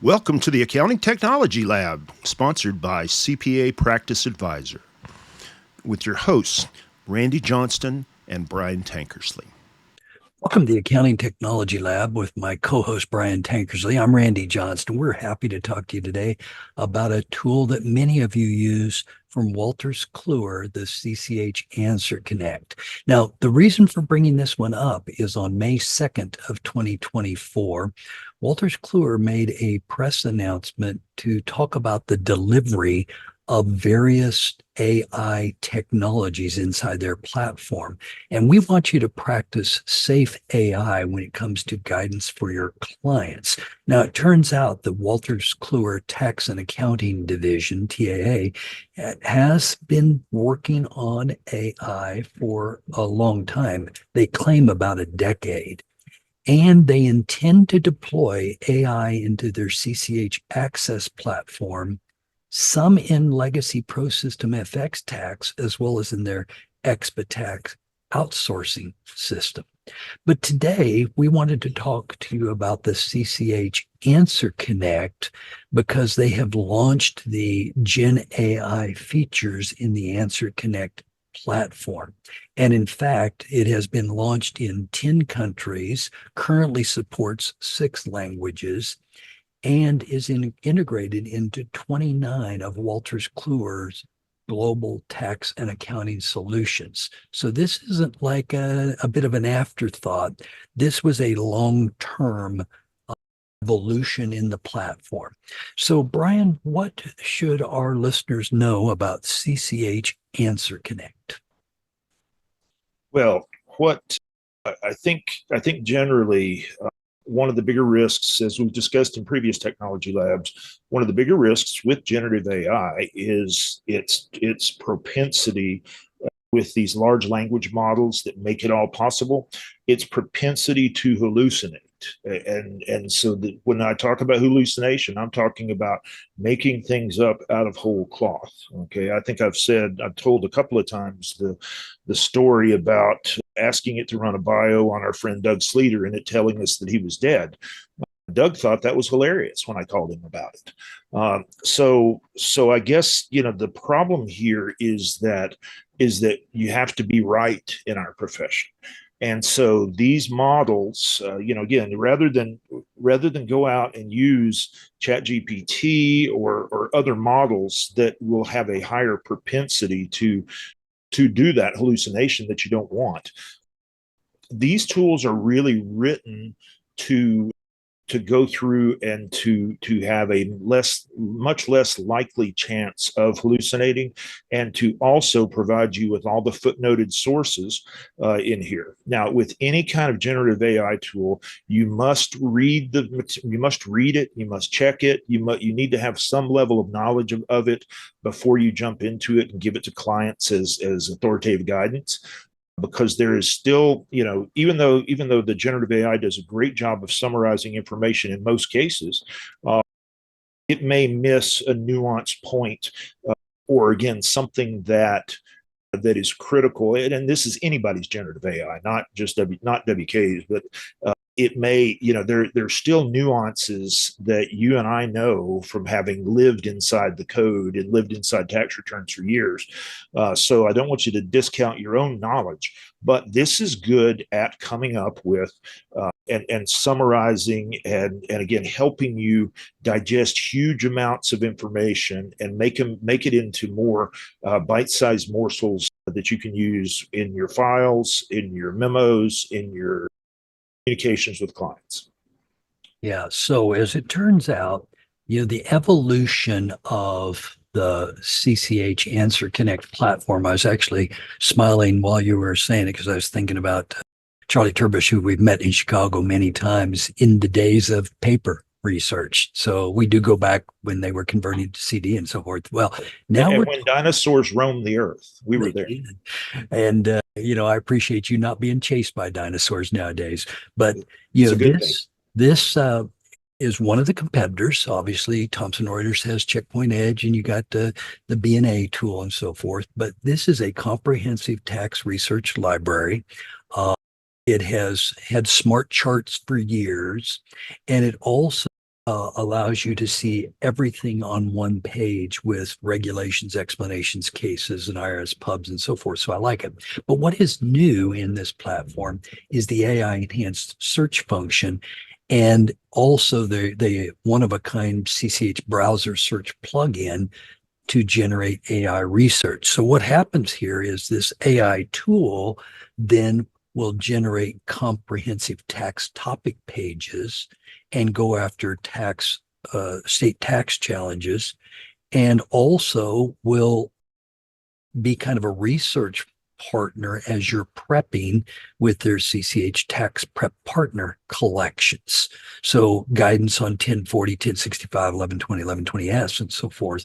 Welcome to the Accounting Technology Lab, sponsored by CPA Practice Advisor, with your hosts, Randy Johnston and Brian Tankersley. Welcome to the Accounting Technology Lab with my co-host, Brian Tankersley. I'm Randy Johnston. We're happy to talk to you today about a tool that many of you use from Wolters Kluwer, the CCH Answer Connect. Now, the reason for bringing this one up is on May 2nd of 2024, Wolters Kluwer made a press announcement to talk about the delivery of various AI technologies inside their platform. And we want you to practice safe AI when it comes to guidance for your clients. Now, it turns out that Wolters Kluwer Tax and Accounting Division, TAA, has been working on AI for a long time. They claim about a decade. And they intend to deploy AI into their CCH Access platform, some in legacy ProSystem FX tax, as well as in their ExpaTax outsourcing system. But today, we wanted to talk to you about the CCH Answer Connect because they have launched the Gen AI features in the Answer Connect platform. And in fact, it has been launched in 10 countries, currently supports 6 languages, and is integrated into 29 of Wolters Kluwer's global tax and accounting solutions. So this isn't like a bit of an afterthought. This was a long-term evolution in the platform. So Brian, what should our listeners know about CCH Answer Connect? Well, what I think generally one of the bigger risks, as we've discussed in previous technology labs, one of the bigger risks with generative AI is its propensity with these large language models that make it all possible, its propensity to hallucinate. And so when I talk about hallucination, I'm talking about making things up out of whole cloth. Okay, I think I've told a couple of times the story about asking it to run a bio on our friend Doug Sleater and it telling us that he was dead. Doug thought that was hilarious when I called him about it. So I guess the problem here is that you have to be right in our profession. And so these models, again, rather than go out and use ChatGPT or other models that will have a higher propensity to do that hallucination that you don't want, these tools are really written to go through and to have a much less likely chance of hallucinating, and to also provide you with all the footnoted sources in here. Now, with any kind of generative AI tool, you must read it, you must check it, you need to have some level of knowledge of it before you jump into it and give it to clients as authoritative guidance. Because there is still, even though the generative AI does a great job of summarizing information in most cases, it may miss a nuanced point, or again, something that is critical. And this is anybody's generative AI, not just not WK's, but it may, there's still nuances that you and I know from having lived inside the code and lived inside tax returns for years. So I don't want you to discount your own knowledge, but this is good at coming up with and summarizing and again, helping you digest huge amounts of information and make it into more bite-sized morsels that you can use in your files, in your memos, in your communications with clients. Yeah. So as it turns out, the evolution of the CCH Answer Connect platform, I was actually smiling while you were saying it because I was thinking about Charlie Turbush, who we've met in Chicago many times in the days of paper research. So we do go back when they were converting to CD and so forth. Well, now when dinosaurs roamed the earth, we were there. And I appreciate you not being chased by dinosaurs nowadays. But this is one of the competitors. Obviously, Thomson Reuters has Checkpoint Edge, and you got the B&A tool and so forth. But this is a comprehensive tax research library. It has had smart charts for years, and it also allows you to see everything on one page with regulations, explanations, cases, and IRS pubs and so forth. So I like it. But what is new in this platform is the AI enhanced search function and also the one of a kind CCH browser search plugin to generate AI research. So what happens here is this AI tool then will generate comprehensive tax topic pages and go after state tax challenges, and also will be kind of a research partner as you're prepping with their CCH tax prep partner collections. So guidance on 1040, 1065, 1120, 1120S, and so forth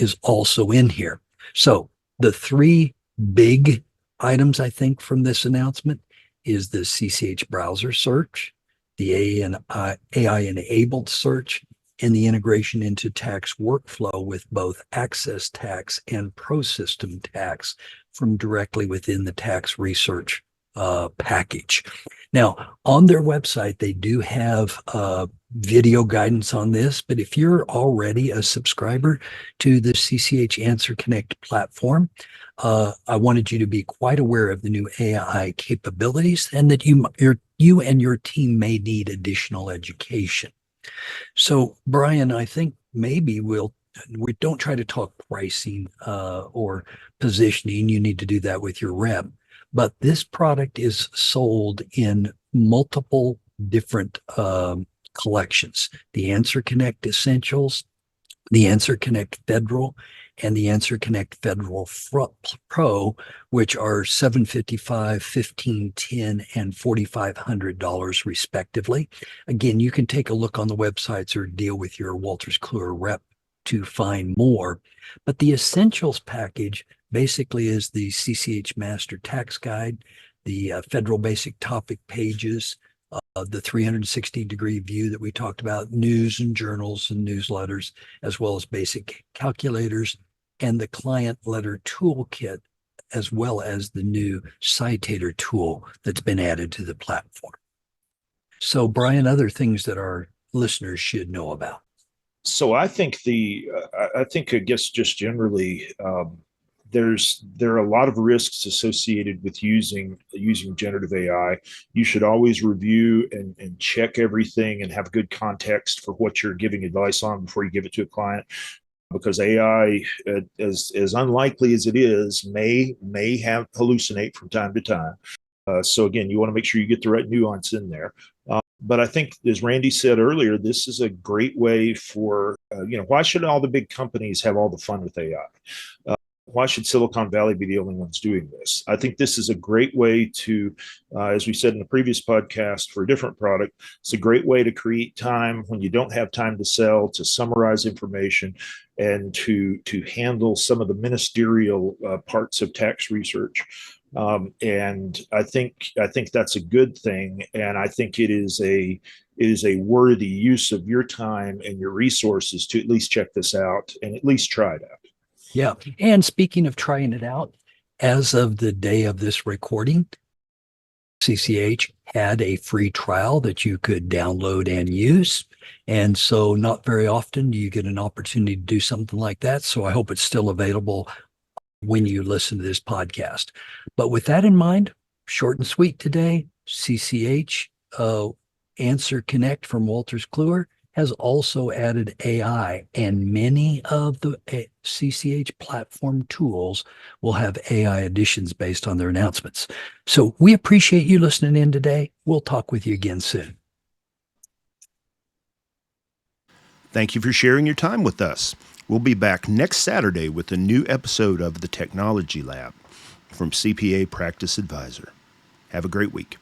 is also in here. So the three big items I think from this announcement is the CCH browser search, the AI-enabled search, and the integration into tax workflow with both Access Tax and ProSystem Tax from directly within the tax research package. Now, on their website, they do have video guidance on this, but if you're already a subscriber to the CCH Answer Connect platform, I wanted you to be quite aware of the new AI capabilities and that you and your team may need additional education. So, Brian, I think maybe we don't try to talk pricing or positioning. You need to do that with your rep. But this product is sold in multiple different collections: the AnswerConnect Essentials, the AnswerConnect Federal, and the AnswerConnect Federal Pro, which are $755, $1,510, and $4,500 respectively. Again, you can take a look on the websites or deal with your Wolters Kluwer rep to find more. But the Essentials package basically is the CCH Master Tax Guide, the Federal Basic Topic pages, the 360-degree view that we talked about, news and journals and newsletters, as well as basic calculators, and the client letter toolkit, as well as the new citator tool that's been added to the platform. So, Brian, other things that our listeners should know about. So I think I guess just generally, there are a lot of risks associated with using generative AI. You should always review and check everything and have good context for what you're giving advice on before you give it to a client, because AI, as unlikely as it is, may have hallucinate from time to time. So again, you want to make sure you get the right nuance in there. But I think, as Randy said earlier, this is a great way for, why should all the big companies have all the fun with AI? Why should Silicon Valley be the only ones doing this? I think this is a great way to, as we said in the previous podcast for a different product, it's a great way to create time when you don't have time to sell, to summarize information, and to handle some of the ministerial parts of tax research. And I think that's a good thing, and I think it is a worthy use of your time and your resources to at least check this out and at least try it out. Yeah. And speaking of trying it out, as of the day of this recording, CCH had a free trial that you could download and use. And so not very often do you get an opportunity to do something like that. So I hope it's still available when you listen to this podcast. But with that in mind, short and sweet today, CCH Answer Connect from Wolters Kluwer has also added AI, and many of the CCH platform tools will have AI additions based on their announcements. So we appreciate you listening in today. We'll talk with you again soon. Thank you for sharing your time with us. We'll be back next Saturday with a new episode of The Technology Lab from CPA Practice Advisor. Have a great week.